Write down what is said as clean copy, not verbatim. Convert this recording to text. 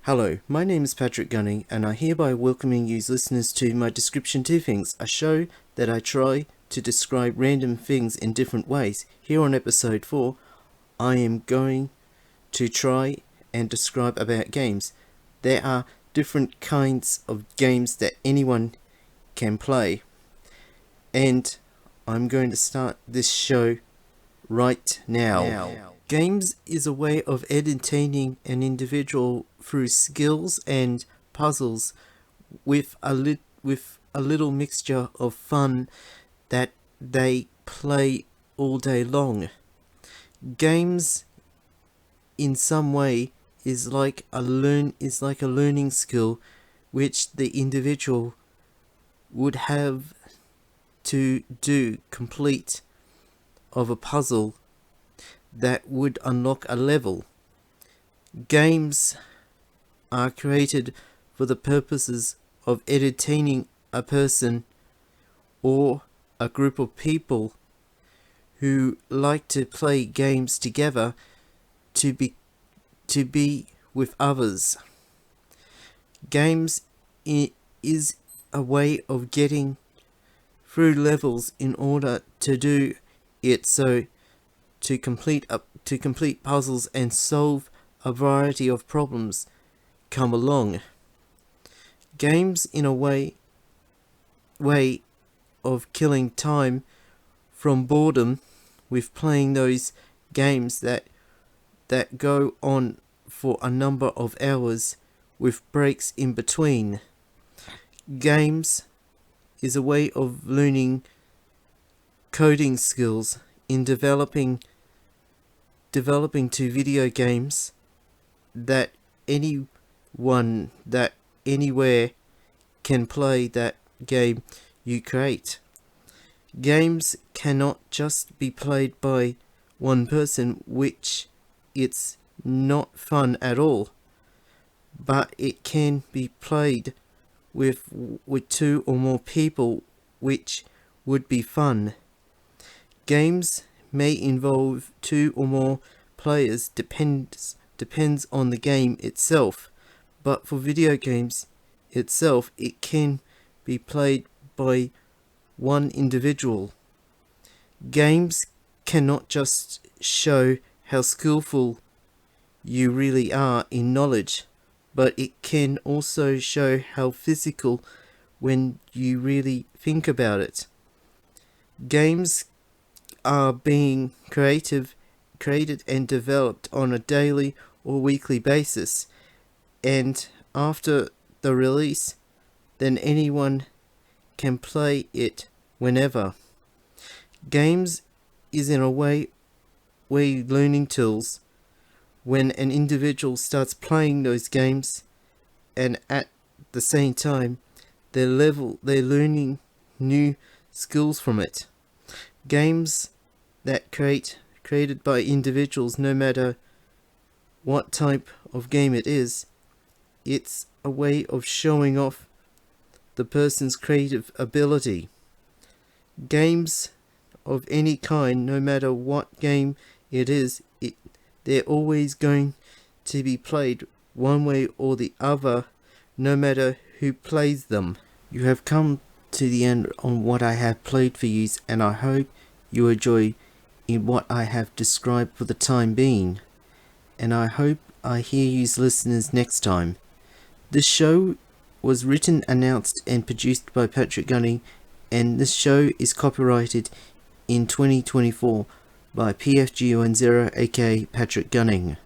Hello, my name is Patrick Gunning, and I hereby welcoming you listeners to my Description 2 Things, a show that I try to describe random things in different ways. Here on episode 4, I am going to try and describe about games. There are different kinds of games that anyone can play, and I'm going to start this show right now. Games is a way of entertaining an individual through skills and puzzles with a little mixture of fun that they play all day long. Games in some way is like a learning skill which the individual would have to complete of a puzzle that would unlock a level. Games are created for the purposes of entertaining a person or a group of people who like to play games together to be with others. Games is a way of getting through levels in order to do it, so to complete puzzles and solve a variety of problems come along. Games in a way of killing time from boredom with playing those games that go on for a number of hours with breaks in between. Games is a way of learning coding skills in developing to video games that anyone that anywhere can play that game you create. Games cannot just be played by one person, which it's not fun at all, but it can be played with two or more people, which would be fun. Games may involve two or more players, depends on the game itself, but for video games itself, it can be played by one individual. Games cannot just show how skillful you really are in knowledge, but it can also show how physical when you really think about it. Games are being created and developed on a daily or weekly basis, and after the release, then anyone can play it whenever. Games is in a way learning tools. When an individual starts playing those games, and at the same time they're learning new skills from it. Games that created by individuals, no matter what type of game it is, it's a way of showing off the person's creative ability. Games of any kind, no matter what game it is, they're always going to be played one way or the other, no matter who plays them. You have come to the end on what I have played for you, and I hope you enjoy in what I have described for the time being, and I hope I hear you listeners next time. This show was written, announced and produced by Patrick Gunning, and this show is copyrighted in 2024 by PFGUN0 aka Patrick Gunning.